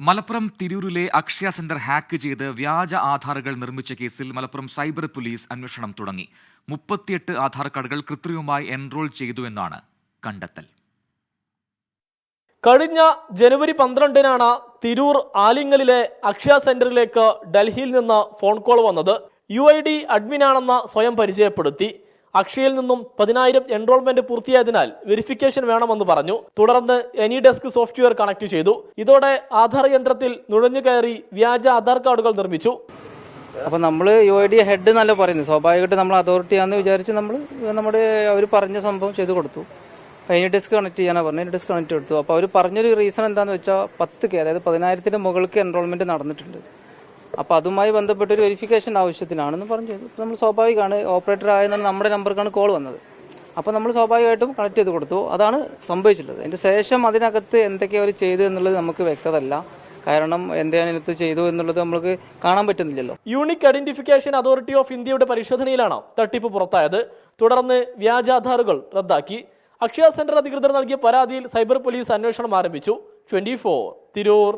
മലപ്പുറം തിരൂരിലെ Akshaya centre hack ചെയ്ത് വ്യാജ ആധാറുകൾ നിർമ്മിച്ച കേസിൽ മലപ്പുറം സൈബർ പോലീസ് അന്വേഷണം തുടങ്ങി. 38 ആധാർ കാർഡുകൾ കൃത്രിമമായി എൻറോൾ ചെയ്തു എന്നാണ് കണ്ടെത്തൽ. കഴിഞ്ഞ ജനുവരി 12-നാണ് തിരൂർ ആലിങ്ങലിലെ അക്ഷയ സെന്ററിലേക്ക് ഡൽഹിയിൽ നിന്ന് ഫോൺ കോൾ വന്നത്. UID അഡ്മിനാണെന്ന് സ്വയം പരിചയപ്പെടുത്തി. അക്ഷയയിൽ നിന്നും 10,000 എൻറോൾമെന്റ് പൂർത്തിയായതിനാൽ വെരിഫിക്കേഷൻ വേണമെന്ന് പറഞ്ഞു. തുടർന്ന് AnyDesk സോഫ്റ്റ്വെയർ കണക്ട് ചെയ്തു. ഇതോടെ ആധാർ യന്ത്രത്തിൽ നുഴഞ്ഞു കയറി വ്യാജ ആധാർ കാർഡുകൾ നിർമ്മിച്ചു. അപ്പൊ നമ്മൾ UID ഹെഡ് എന്നല്ല പറയുന്നത്, സ്വാഭാവികമായിട്ട് നമ്മൾ അതോറിറ്റിയാന്ന് വിചാരിച്ച് നമ്മുടെ അവർ പറഞ്ഞ സംഭവം ചെയ്തു കൊടുത്തു. AnyDesk കണക്ട് ചെയ്യാനാണ് പറഞ്ഞത്. AnyDesk കണക്ട് എടുത്തു. അപ്പോൾ അവർ പറഞ്ഞൊരു റീസൺ എന്താണെന്ന് വെച്ചാൽ 10K, അതായത് 10,000-ന് മുകൾക്ക് എൻറോൾമെന്റ് നടന്നിട്ടുണ്ട്. അപ്പോൾ അതുമായി ബന്ധപ്പെട്ട ഒരു വെരിഫിക്കേഷൻ ആവശ്യത്തിനാണെന്ന് പറഞ്ഞു. നമ്മൾ സ്വാഭാവികമാണ്, ഓപ്പറേറ്റർ ആയതുകൊണ്ട് നമ്മുടെ നമ്പർക്കാണ് കോൾ വന്നത്. അപ്പോൾ നമ്മൾ സ്വാഭാവികമായിട്ടും കണക്ട് ചെയ്ത് കൊടുത്തു. അതാണ് സംഭവിച്ചിട്ടുള്ളത്. അതിന്റെ ശേഷം അതിനകത്ത് എന്തൊക്കെയാണ് അവർ ചെയ്തു എന്നുള്ളത് നമുക്ക് വ്യക്തതല്ല. കാരണം എന്താണ് ഇതിനകത്ത് ചെയ്തു എന്നുള്ളത് നമുക്ക് കാണാൻ പറ്റുന്നില്ലല്ലോ. യൂണിക് ഐഡന്റിഫിക്കേഷൻ അതോറിറ്റി ഓഫ് ഇന്ത്യയുടെ പരിശോധനയിലാണ് തട്ടിപ്പ് പുറത്തായത്. തുടർന്ന് വ്യാജ ആധാറുകൾ റദ്ദാക്കി. അക്ഷയ സെന്റർ അധികൃതർ നൽകിയ പരാതിയിൽ സൈബർ പോലീസ് അന്വേഷണം ആരംഭിച്ചു. 24 തിരൂർ.